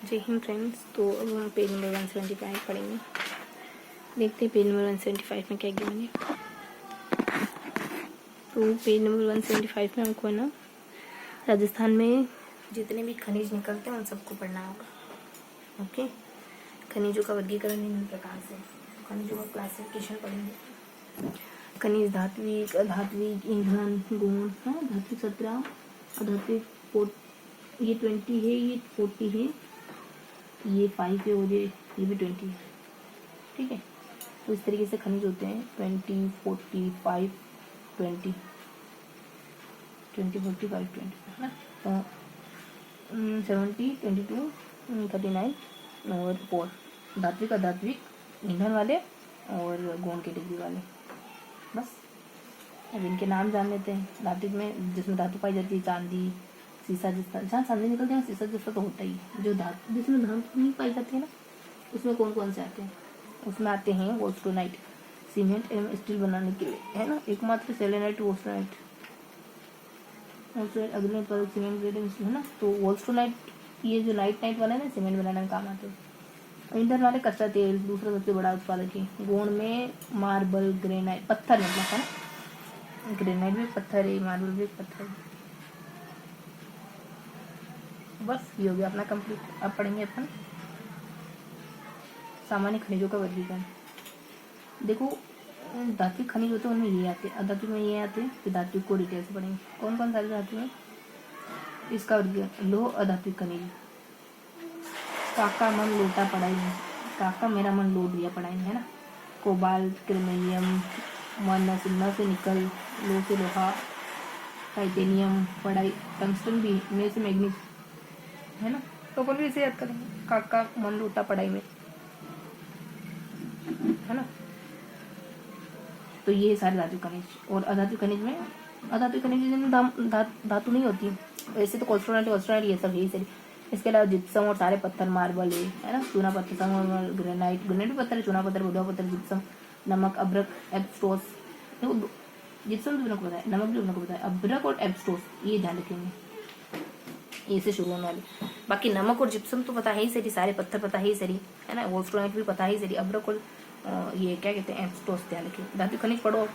जय हिंद फ्रेंड्स। तो अब हम पेज नंबर 175 पढ़ेंगे। देखते हैं पेज नंबर 175 में क्या गिवन है। तो पेज नंबर 175 में हमको है ना राजस्थान में जितने भी खनिज निकलते हैं उन सबको पढ़ना होगा। ओके, खनिजों का वर्गीकरण निम्न प्रकार से। खनिजों का क्लासिफिकेशन पढ़ेंगे। खनिज धात्विक, अधात्विक, ईंधन, गुण, हाँ धात्विक 17, अधात्विक 4, ये 20 है, ये 40 है, ये 5 है और ये भी 20 है। ठीक है, तो इस तरीके से खनिज होते हैं 20, 40, 5, 20, 20, 40, 5, 20 है ना। तो 70, 22, 39 और 4 धात्विक, अधात्विक, ईंधन वाले और गौण कैटेगरी वाले। बस अब इनके नाम जान लेते हैं। धात्विक में जिसमें धातु पाई जाती है, चांदी, सीसा, जिसका जहाँ चांदी निकलती है सीसा जैसा तो होता ही है। जो धातु जिसमें धातु नहीं पाई जाती है ना, उसमें कौन कौन से आते हैं? उसमें आते हैं वोल्स्टोनाइट, सीमेंट एवं स्टील बनाने के लिए, है ना। एकमात्र सेलेनाइट, वोल्स्टोनाइट, अग्नि उत्पादक सीमेंट ग्रेड है ना। तो वोल्स्टोनाइट ये जो नाइट वाला है ना, सीमेंट बनाने में काम आते हैं। ईंधन वाले कच्चा तेल, दूसरा सबसे बड़ा उत्पादक है। गुण में मार्बल, ग्रेनाइट, पत्थर मतलब है ना, ग्रेनाइट भी पत्थर है, मार्बल भी पत्थर है। बस ये हो गया अपना कंप्लीट। अब पढ़ेंगे अपन सामान्य खनिजों का वर्गीकरण। देखो धात्विक खनिज होते हैं उनमें ये आते हैं, अधात्विक में ये आते हैं। फिर धात्विक को डिटेल से पढ़ेंगे कौन कौन सारे धातु है। इसका वर्गीकरण। लोह अधात्विक खनिज, काका मन लोटा पढ़ाई में, काका मेरा मन लोट दिया पढ़ाई में, है ना। कोबाल्ट, क्रोमियम, मन से निकल, लो से लोहा, टाइटेनियम पढ़ाई, टंगस्टन भी में से मैग्नीज, है ना। तो अपन भी इसे याद करेंगे, काका मन लोटा पढ़ाई में, है ना। तो ये सारे धातु खनिज। और अधातु खनिज में, अधातु खनिज में धातु नहीं होती वैसे तो कोल्स्टोनाइट ये सब है ही सही। इसके अलावा जिप्सम और सारे पत्थर, मार्बल है ना, चूना पत्थर, संगमरमर, ग्रेनाइट, ग्रेनाइट भी पत्थर है, चूना पत्थर, बुधवा पत्थर, जिप्सम, नमक, अब्रक, एब्सटोस। जिप्सम तो को बताया, नमक भी को बताया, अब्रक और एब्सटोस ये ध्यान रखेंगे, ये से शुरू होने वाली। बाकी नमक और जिप्सम तो पता है ही सही, सारे पत्थर पता है ही सही, है ना। वोल्स्टोनाइट भी पता ही सही, अब्रक और ये क्या कहते हैं, एब्सटोस ध्यान रखिए। धातु खनिज पढ़ो,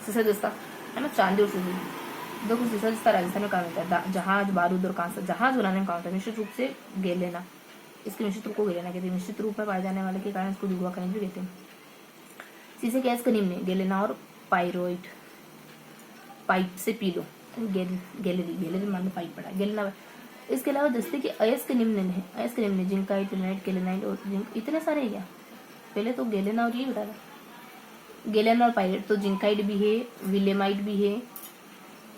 सीसा जस्ता, है ना, चांदी और सिल्वर। देखो सीसा जस्ता राजस्थान में काम होता है, जहाज, बारूद और कांसा, जहाज बनाने में काम होता है। निश्चित रूप से गेलेना, इसके निश्चित रूप को गेलेना कहते हैं। निश्चित रूप में पाए जाने वाले के कारण इसको जुड़वा खनिज भी कहते हैं। सीसे के इसका निम्न गेलेना और पाइरोइड, पाइप से पी लो, गैलरी मान लो पाइप पड़ा, गेलेना। इसके अलावा जस्ते के अयस्क निम्न है, अयस्क निम्न जिंकाइट, टेलेनाइट, केलेनाइट और जिंक, इतने सारे है क्या? पहले तो गेलेना और ये बता रहा, गेलेना और पाइरेट। तो जिंकाइड भी है, विलेमाइट भी है,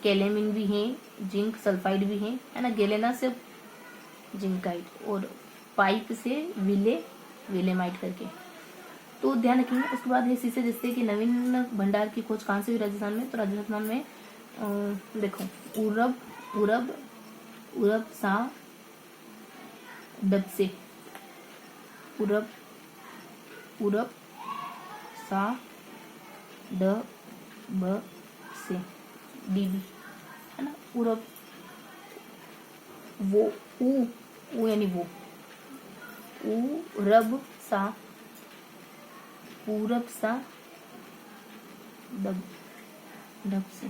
कैलेमिन भी है, जिंक सल्फाइड भी है ना। गेलेना से जिंकाइड और पाइप से विलेमाइट करके, तो ध्यान रखेंगे। उसके बाद है सीसे जस्ते की नवीन भंडार की खोज कहाँ से हुई राजस्थान में? तो राजस्थान में देखो उरब सा डब से, उरब सा ड ब से डीबी, है ना। उरब वो ऊ यानी वो, उरब सा, पूरब सा दब से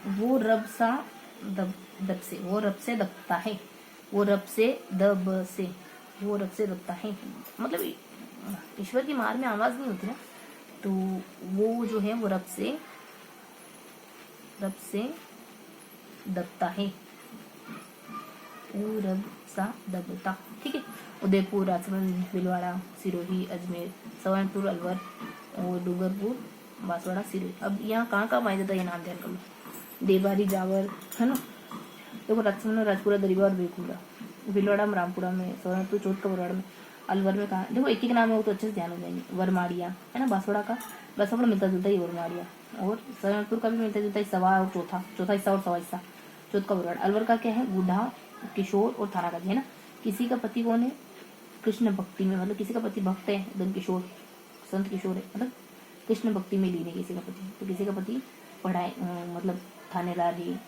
वो रब सा दब से, वो रब से दबता है, वो रब से दब से, वो रब से दबता है। मतलब ईश्वर की मार में आवाज नहीं होती ना, तो वो जो है वो रब से दबता है, वो रब सा दबता। ठीक है। उदयपुर, राजसमंद, भीलवाड़ा, सिरोही, अजमेर, सवानपुर, अलवर और डूंगरपुर, बांसवाड़ा, सिरोही। अब यहाँ कहाँ कहाँ पाया जाता है ये नाम ध्यान करो। देवारी, जावर, है ना। देखो राजसमंद में राजपुरा, दरीबा और बेकुला, भीलवाड़ा में रामपुरा में, सवानपुर चौथ का बरवाड़ा में, अलवर में कहाँ, देखो एक एक नाम है वो तो अच्छे से ध्यान हो जाएंगे। वरमाड़िया, है ना, बांसवाड़ा मिलता जुलता ही वरमाड़िया, और सवानपुर का भी मिलता जुलता ही सवा और चौथा हिस्सा और सवा हिस्सा, चौथ का बरवाड़ा। अलवर का क्या है? गुढ़ा, किशोर और थानागाजी, है ना। किसी का पति कौन है? कृष्ण भक्ति में, मतलब किसी का पति भक्त है एकदम, किशोर, संत किशोर है, मतलब कृष्ण भक्ति में लीन है किसी का पति। तो किसी का पति पढ़ाई मतलब थानेदार है,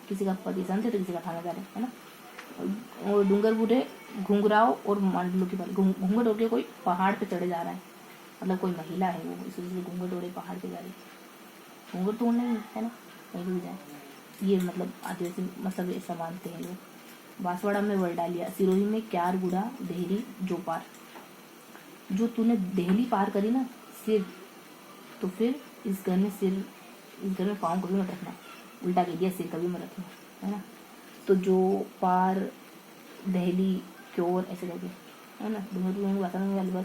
किसी का पति संत है तो किसी का थानेदार है ना। और डूंगरपुरे घुंघराव और मांडलों की बात। घूंघट ओढ़ के कोई पहाड़ पे चढ़े जा रहा है, मतलब कोई महिला है वो, इस वजह से घूंघट ओढ़े पहाड़ पे जा रही है। घूंघट तो ओढ़ना ही है ना, कहीं भी जाए, ये मतलब आदिवासी मतलब ऐसा मानते हैं लोग। बांसवाड़ा में वरडालिया, सिरोही में क्यार गुड़ा देहरी जोपार। जो तूने देहली पार करी ना सिर, तो फिर इस घर में पाँव कभी मत रखना। उल्टा कह दिया, सिर कभी मत रखना, है ना। तो जो पार दहली क्योर ऐसे करके, है ना। अलवर,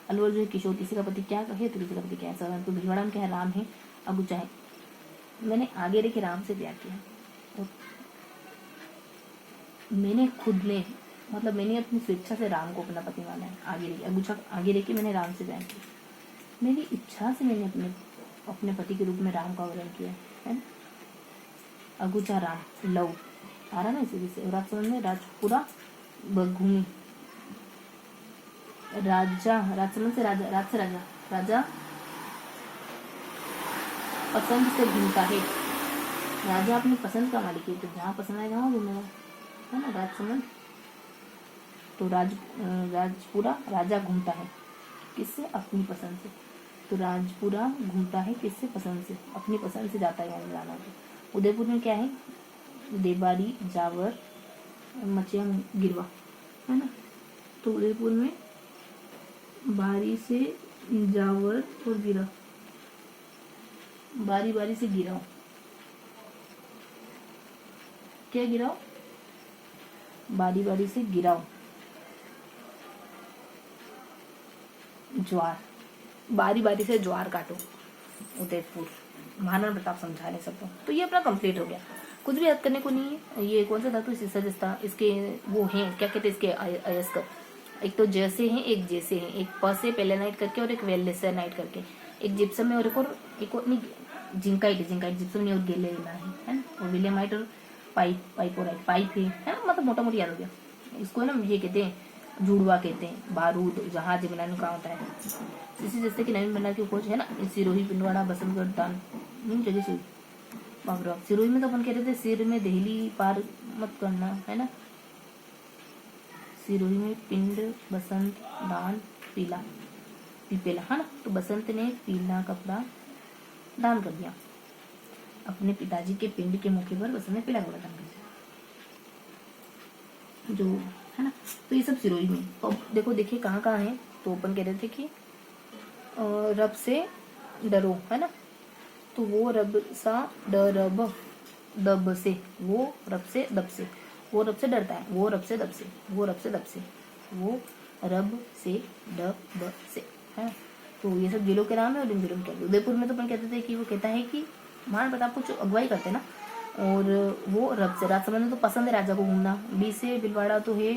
अलवर जो है किशोर, किसी का पति क्या है तो किसी का पति क्या है। तो भिलवाड़ा में क्या है, राम है, अगुचा है। मैंने आगे रह के राम से प्यार किया, और मैंने खुद ने मतलब मैंने अपनी स्वेच्छा से राम को अपना पति माना है। आगे रह के अगुचा, आगे रह के मैंने राम से प्यार किया, मेरी इच्छा से मैंने अपने पति के रूप में राम का वर्ण किया है ना। अगुचा राम लव आ रहा ना इसी से। राजसमंद में राजपुरा बघूमी, राजा राजसमंद से राजा, राज से राजा, राजा पसंद से घूमता है। राजा अपनी पसंद का मालिक है, तो जहाँ पसंद आएगा वहाँ घूमेगा, है ना। राजसमंद तो राजपुरा राजा घूमता है किससे, अपनी पसंद से। तो राजपुरा घूमता है किससे, पसंद से, अपनी पसंद से जाता है वहाँ जाना। तो उदयपुर में क्या है, देबारी जावर मचिया गिरवा, है ना। तो उदयपुर में बारी से जावर और गिरा, बारी बारी से गिराओ, क्या गिराओ, बारी बारी से गिराओ ज्वार, बारी बारी से ज्वार काटो। उदयपुर महाराणा प्रताप समझा रहे सबको। तो ये अपना कंप्लीट हो गया, कुछ भी याद करने को नहीं है। ये कौन सा धातु, सजस्ता, इसके वो हैं क्या कहते हैं इसके अयस्क, एक तो जैसे हैं, एक जैसे हैं, एक प से पेलेनाइट करके और एक वेलेसेनाइट करके, एक जिप्सम में और एक और नहीं जिंकाइट जिप्सम नहीं और गेलेना है ना। और विलियमाइट और पाइपोराइट, पाइप है ना, मतलब मोटा मोटी याद हो गया। इसको ना ये कहते हैं जुड़वा कहते हैं, बारूद जहाज बनाने का होता है। इसी जैसे कि नवीन बना की खोज है ना, सिरोही पिंडवाड़ा बसंतगढ़ दान जगह से बाबरा। सिरोही में तो अपन कहते थे सिर में देहली पार मत करना, है ना। सिरोही में पिंड बसंत दान पीला पीपेला, है ना। तो बसंत ने पीला कपड़ा दान कर दिया अपने पिताजी के पिंड के मौके पर। बसंत ने पीला कपड़ा दान कर दिया, जो है ना। तो ये सब सिरोही में। तो देखो देखिए कहाँ कहाँ है। तो अपन कह रहे थे कि रब से डरो, है ना। तो वो रब सा डरब दब से, वो रब से दब से, वो रब से डरता है, वो रब से दब से, वो रब से दब से, वो रब से डब से, है। तो ये सब जिलों के नाम है और इन जिलों में क्या। उदयपुर में तो अपन कहते थे कि वो कहता है कि महाराणा प्रताप कुछ अगुवाई करते हैं ना, और वो रब से। राजसमंद में तो पसंद है राजा को घूमना। बी से भिलवाड़ा तो है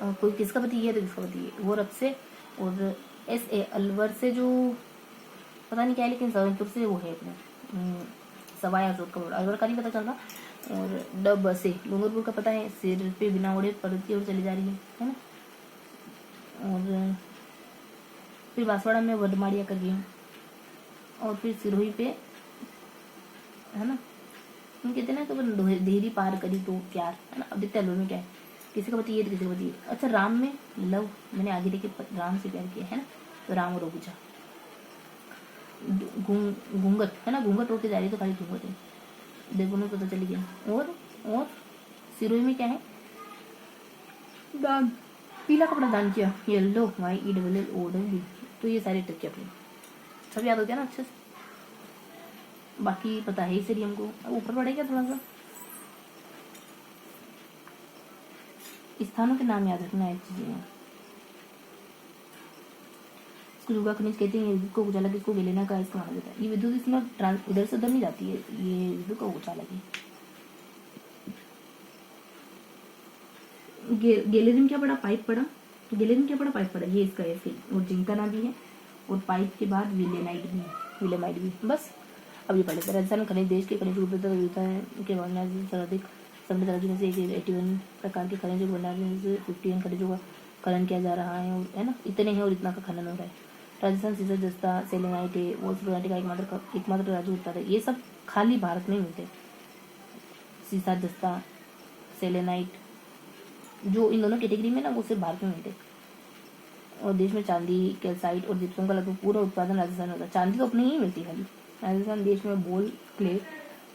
कोई किसका पति है तो किसका पति है, वो रब से। और एस ए अलवर से जो पता नहीं क्या है, लेकिन सौरनपुर से वो है अपने सवाई अशोक का बड़ा, अलवर का नहीं पता चल रहा। और डब से डूंगरपुर का पता है, सिर पे बिना ओढ़े पर्वत की ओर चली जा रही है ना। और फिर बांसवाड़ा में वडमाड़िया कर गई, और फिर सिरोही पे, है ना। हम कहते हैं ना कि देहरी पार करी तो प्यार, है ना। अब देखते हैं अलवर में क्या है, किसी का पति ये तो किसी का पति ये। अच्छा राम में लव, मैंने आगे देखे राम से प्यार किया, है ना। तो राम और अगुचा। घूंघट, है ना, घूंघट रोके जा रही तो खाली घूंघट है, देखो ना पता चली गया। और सिरोही में क्या है, दान, पीला कपड़ा दान किया, येलो YELLOW। तो ये सारी ट्रिक है अपनी, सब याद हो गया ना अच्छे से। बाकी पता है इसलिए हमको ऊपर पड़ेगा थोड़ा सा। स्थानों के नाम याद रखना है चीजें। इसको युगा खनिज कहते हैं। विद्युत को उजाला किसको गेलेना का इसको माना जाता है। ये विद्युत इसमें इधर से उधर नहीं जाती है, ये विद्युत का उजाला की। गेलेरिन क्या पड़ा, पाइप पड़ा। गेलेरिन क्या पड़ा, पाइप पड़ा, ये इसका है फिर। और जिंकना भी है, और पाइप के बाद विलेनाइट भी है, विलेमाइट भी। बस अब ये पढ़े राजस्थान में खनिज देश के खनिज उपलब्धता है के भंडार से सर्वाधिक समृद्ध राज्य में से 81 प्रकार के खनिजों के भंडार में से 51 खनिजों का खनन किया जा रहा है, और है ना, इतने हैं और इतना का खनन हो रहा है। राजस्थान सीसर जस्ता सेलेनाइट है, वोल्फ्राइट का एकमात्र राज्य उत्पादक है। ये सब खाली भारत में ही मिलते हैं, सीसा जस्ता सेलेनाइट जो इन दोनों कैटेगरी में ना वो सिर्फ भारत में मिलते हैं। और देश में चांदी, कैल्साइट और जिप्सम का लगभग पूरा उत्पादन राजस्थान होता है। चांदी तो अपने ही मिलती है खाली। राजस्थान देश में बोल, क्ले,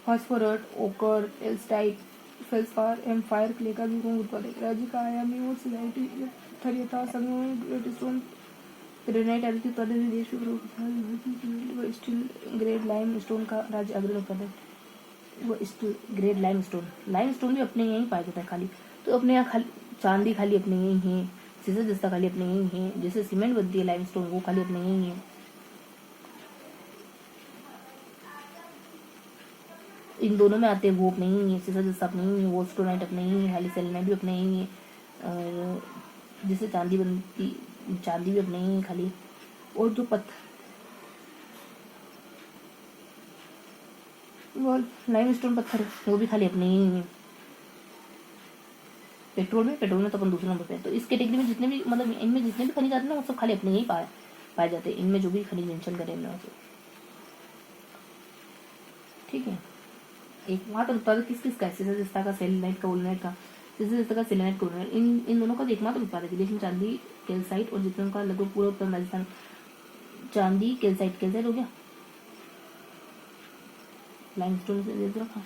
फास्फोरस, ओकर, एल्स्टाइट, फेल्सपार एंड फायर क्ले का भी उत्पादक। राज्य का आयामी और सिलाइटी थरियता संघ ग्रेट स्टोन ग्रेनाइट आदि के उत्पादन में देश में स्टील ग्रेड लाइम स्टोन का राज्य अग्रणी उत्पादक। वो स्टील ग्रेड लाइम स्टोन भी अपने यहीं पाया जाता है खाली। तो अपने यहाँ खाली चांदी खाली अपने यहीं है, सीसा जस्ता खाली अपने यहीं है, जैसे सीमेंट बनती है लाइम स्टोन वो खाली अपने यहीं है। इन दोनों में आते हैं वो अपने ही है, सीसा जस्ता अपने ही है, वो स्टोनाइट अपने ही है, खाली सेलेनाइट भी अपने ही है। और जैसे चांदी बनती, चांदी भी अपने ही है खाली। और जो वो लाइम स्टोन पत्थर वो भी खाली अपने ही है। पेट्रोल में तो अपन दूसरे नंबर पे है। तो इस कैटेगरी में जितने भी मतलब इनमें जितने भी खनिज आते हैं ना वो सब खाली अपने ही पाए जाते हैं। इनमें जो भी खनिज मेंशन करें हमने उसे, ठीक है। एक मात्र उत्पादक किस का है? सीसा जस्ता का, सेलेनाइट का, वुलनाइट का। सीसा जस्ता का, सेलेनाइट का, वुलनाइट, इन दोनों का एकमात्र उत्पादक है। देश में चांदी, कैल्साइट और जिप्सम का लगभग पूरा उत्पादन राजस्थान। चांदी, कैल्साइट हो गया, लाइमस्टोन से दे रखा,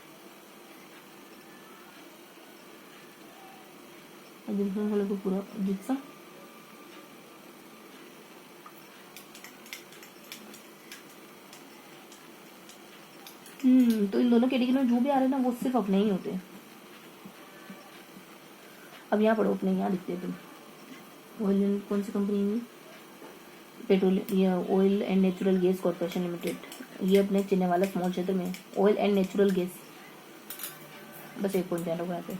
जिप्सम का लगभग पूरा जिप्सम। तो इन दोनों कैटेगरी में जो भी आ रहे हैं ना वो सिर्फ अपने ही होते हैं। अब यहाँ पढ़ो, अपने यहाँ लिखते हैं तुम। ऑयल कौन सी कंपनी है? पेट्रोलियम या oil and natural gas corporation limited. ये अपने चिन्ह वाला स्मॉल क्षेत्र में ऑयल एंड नेचुरल गैस। बस एक पॉइंट ध्यान रखो यहाँ पे।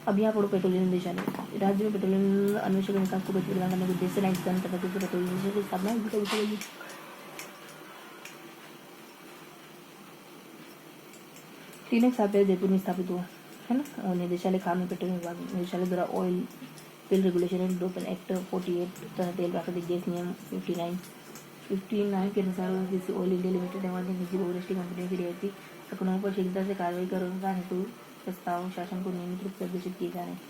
अब यहाँ पढ़ो, पेट्रोलियम निदेशालय। राज्य में पेट्रोलियम अन्वेषण विकास को गति प्रदान करने के उद्देश्य से 1997 से पेट्रोलियम की स्थापना। तीन एक साल पहले जयपुर में स्थापित हुआ है ना। और निदेशालय खान में पेट्रोलियम विभाग निदेशालय द्वारा oil spill regulation and development act 48 तथा तेल प्राकृतिक गैस नियम 59 के अनुसार किसी ऑयल इंडिया लिमिटेड ने किसी बहुराष्ट्रीय कंपनी की रियायती कानूनों पर शीघ्रता से कार्रवाई करने हेतु प्रस्ताव शासन को नियमित रूप से अग्रेषित किए जा रहे हैं।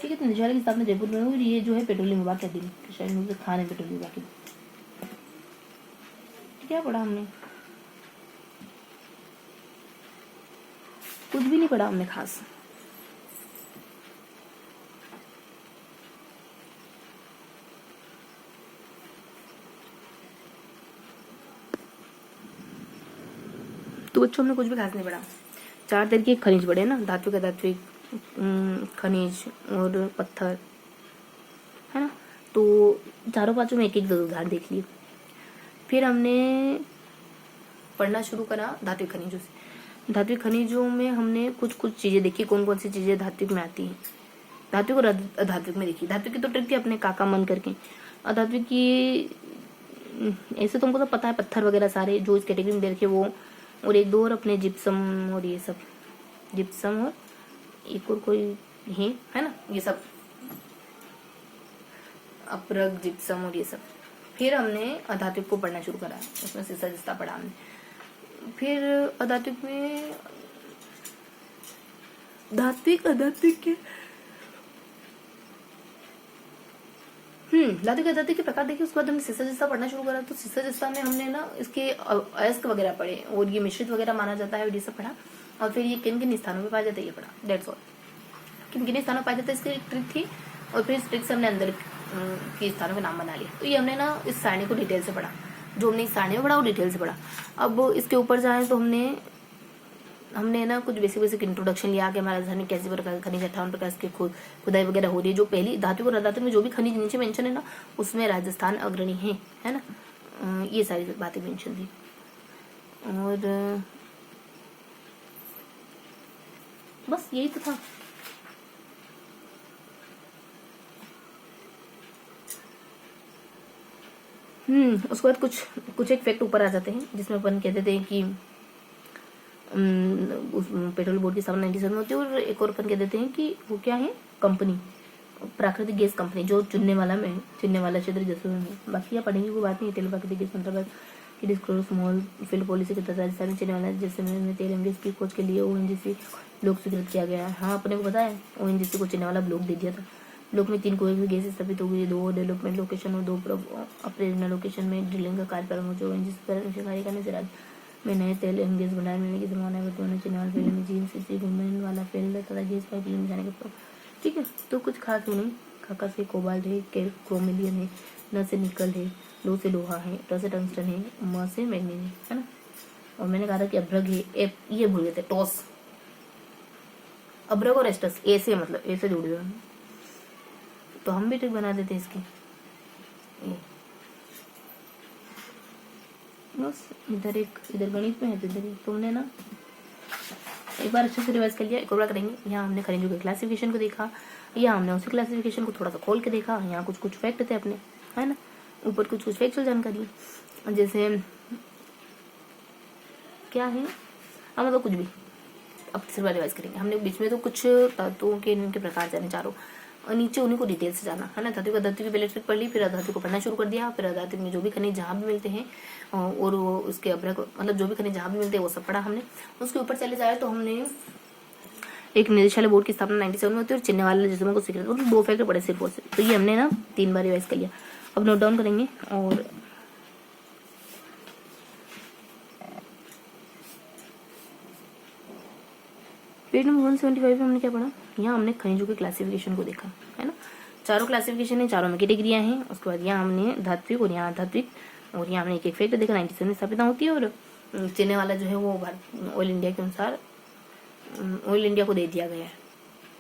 ठीक है। तो निदेशालय की स्थापना जयपुर में हुई। ये जो है पेट्रोलियम विभाग के अधीन शायद खान है, पेट्रोलियम विभाग के। क्या पढ़ा हमने? कुछ भी नहीं पढ़ा हमने खास। तो बच्चों हमने कुछ भी खास नहीं पढ़ा। 4 तरह के खनिज पढ़े ना, धात्विक, अधात्विक खनिज और पत्थर, है ना। तो चारों पांचों में एक एक उदाहरण देख लिए। फिर हमने पढ़ना शुरू करा धात्विक खनिजों से। धात्विक खनिजों में हमने कुछ चीजें देखी, कौन कौन सी चीजें धात्विक में आती हैं। धात्विक और अधात्विक में देखी। धात्विक की तो ट्रिक थी अपने काका मन करके। अधात्विक की ऐसे तुमको तो पता है, पत्थर वगैरह सारे जो इस कैटेगरी में दे रखे वो, और एक दो और अपने जिप्सम और ये सब, जिप्सम और एक और कोई है ना, ये सब अपरग, जिप्सम और ये सब। फिर हमने अधात्विक को पढ़ना शुरू करा, उसमें सीसा जस्ता पढ़ा हमने। फिर अधात्विक में धात्विक अधात्विक के धात्विक अधात्विक के प्रकार देखे। उसके बाद हमने सीसा जस्ता पढ़ना शुरू करा। तो सीसा जस्ता में हमने ना इसके अयस्क वगैरह पढ़े और ये मिश्रित वगैरह माना जाता है, ये सब पढ़ा। और फिर ये किन किन स्थानों पे पाया जाता है ये पढ़ा। That's all. किन किन स्थानों पाया जाता है इसकी ट्रिक थी। और फिर इस ट्रिक से हमने अंदर के स्थानों के नाम बना लिया। तो ये हमने ना इस सारणी को डिटेल से पढ़ा। जो हमने इस सारणी में पढ़ा वो डिटेल से पढ़ा। अब इसके ऊपर जाए तो हमने ना कुछ बेसिक इंट्रोडक्शन लिया कि हमारे राजस्थान में कैसे प्रकार खनिज 58 प्रकार की खुदाई वगैरह हो रही है। जो पहली धातु और अधातु में जो भी खनिज नीचे मेंशन है ना, उसमें राजस्थान अग्रणी है ना। ये सारी बातें मेंशन थी। और बस यही तो था। उसके बाद कुछ एक फैक्ट ऊपर आ जाते हैं, जिसमें अपन कहते थे कि पेट्रोल बोर्ड की स्थापना 97 में होती है। और एक और अपन कह देते हैं कि वो क्या है, कंपनी प्राकृतिक गैस कंपनी जो चुनने वाला क्षेत्र जैसे में। बाकी यहाँ पढ़ेंगे कोई बात नहीं। तेल प्राकृतिक गैस अंतर्गत कि डिस्क्लोज स्मॉल फील्ड पॉलिसी के तहत राजस्थान में चलने वाला जैसे में तेल एमडीएस की खोज के लिए ओएनजीसी ब्लॉक स्वीकृत किया गया है। हाँ, अपने को पता है ओएनजीसी को चलने वाला ब्लॉक दे दिया था। ब्लॉक में 3 कोयले गैस स्थापित हो गई, 2 डेवलपमेंट लोकेशन और 2 ऑपरेशनल लोकेशन में ड्रिलिंग का कार्य प्रारंभ हो चुका है। ओएनजीसी पर कार्य करने से राज्य में नए तेल एवं गैस भंडार मिलने की संभावना है। वर्तमान चलने वाले फील्ड में जीएनसीसी घूमने वाला फील्ड तथा गैस पाइपलाइन में जाने का। ठीक है, तो कुछ खास नहीं। खाका से कोबाल्ट है, क्रोमिलियम है, न से निकल है, लो से लोहा है, ट से टंगस्टन है, म से मैग्नीज है ना। और मैंने कहा था कि अभ्रक है, ये भूल गए थे, टॉस। अभ्रक और एस्टस ए से, मतलब ए से जुड़ गए, तो हम भी ट्रिक बना देते इसकी। बस इधर गणित में है, तो इधर तुमने ना एक बार अच्छे से रिवाइज कर लिया, एक और बार करेंगे। यहाँ हमने खनिजों के क्लासिफिकेशन को देखा, यहाँ हमने उसी क्लासिफिकेशन को थोड़ा सा खोल के देखा। यहाँ कुछ फैक्ट थे अपने, है ना, ऊपर कुछ फैक्चुअल जानकारी, जैसे क्या है, हाँ मतलब कुछ भी। अब सिर्फ रिवाइज करेंगे। हमने बीच में तो कुछ तत्वों के इनके प्रकार जाने चारों, और नीचे उन्हीं को डिटेल से जाना, है ना। धातु की पहले ट्रिक पढ़ ली, फिर अधातु को पढ़ना शुरू कर दिया। फिर अधातु में जो भी खनिज जहाँ भी मिलते हैं और वो उसके अभ्रक, मतलब जो भी खनिज जहाँ भी मिलते हैं वो सब पढ़ा हमने। उसके ऊपर चले जाए तो हमने एक निदेशालय बोर्ड की स्थापना 97 में होती है और चिन्ह वाले जिसमें को स्वीकृत, मतलब 2 फैक्टर पढ़े सिर्फ से। तो ये हमने ना 3 बार रिवाइज कर लिया। अब नोट डाउन करेंगे। और पेज नंबर 175 में हमने क्या पढ़ा, यहाँ हमने खनिजों के क्लासिफिकेशन को देखा, है ना। चारों क्लासिफिकेशन है, चारों में कैटेगरियाँ हैं। उसके बाद यहाँ हमने धात्विक और यहाँ अधात्विक, और यहाँ हमने एक फैक्टर देखा 97 में स्थापित होती है। और चिन्ह वाला जो है वो ऑयल इंडिया के अनुसार ऑयल इंडिया को दे दिया गया है,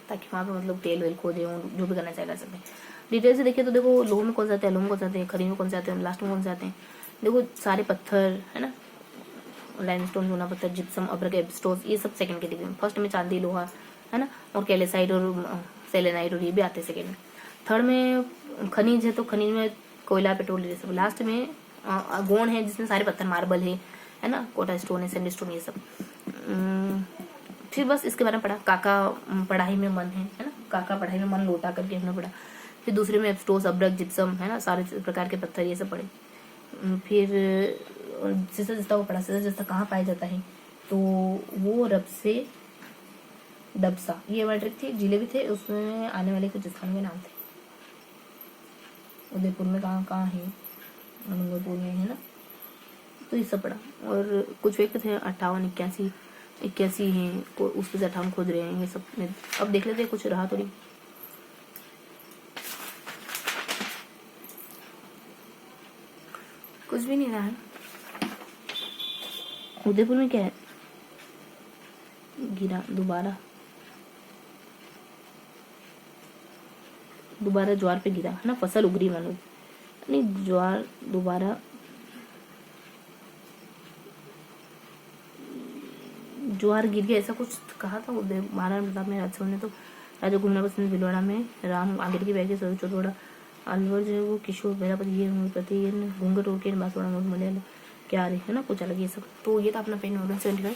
ताकि वहाँ पे मतलब तेल वेल खोजे जो भी करना चाहिए कर सकते हैं। डिटेल से देखिए तो देखो लोह में कौन से आते हैं, लोह में कौन से आते हैं, खनिज में कौन से आते हैं, लास्ट में कौन से आते हैं। देखो सारे पत्थर, है ना, लाइमस्टोन, चूना पत्थर, जिप्सम, अभ्रक, एब्स्टोस, ये सब सेकंड कैटेगरी में। फर्स्ट में चांदी, लोहा, है ना, और कैलेसाइट और सेलेनाइट और ये भी आते हैं सेकंड में। थर्ड में खनिज है, तो खनिज में कोयला, पेट्रोल, ये सब। लास्ट में गौण है, जिसमें सारे पत्थर, मार्बल है ना, कोटा स्टोन है, सैंडस्टोन, ये सब। फिर बस इसके बारे में पढ़ा। काका पढ़ाई में मन है ना, काका पढ़ाई में मन लोटा करके हमने पढ़ा। फिर दूसरे में एब्स्टोस, अभ्रक, जिप्सम, है ना, सारे प्रकार के पत्थर, ये सब पढ़े। फिर सीसा जस्ता को पढ़ा। सीसा जस्ता कहाँ पाया जाता है, तो वो रब से डबसा, ये हमारी ट्रिक थी। जिले भी थे, उसमें आने वाले कुछ स्थानों के नाम थे। उदयपुर में कहाँ है, मंगलपुर में, है ना, तो ये सब पढ़ा। और कुछ फैक्ट थे 58, 81 हैं, उसमें से 58 खोज रहे हैं, ये सब। अब देख लेते हैं कुछ रहा थोड़ी। कुछ भी नहीं रहा है। उदयपुर में क्या है, गिरा दोबारा ज्वार पे गिरा, है ना, फसल उगरी, मानो नहीं, ज्वार दोबारा ज्वार गिर गया, ऐसा कुछ कहा था। महाराणा प्रताप में राजसभा ने तो राजा घूमना पसंद, भिलवाड़ा में राम आगे की बैग से चौथोड़ा, अलवर जो है वो किशोर बेरापति, ये प्रति घूंघट और के बांसवाड़ा नोट मलयालम क्या रही है ना, कुछ अलग ये सब। तो ये था अपना पेन नंबर 75।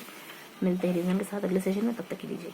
मिलते हैं रीजन के साथ अगले सेशन में, तब तक के लीजिए।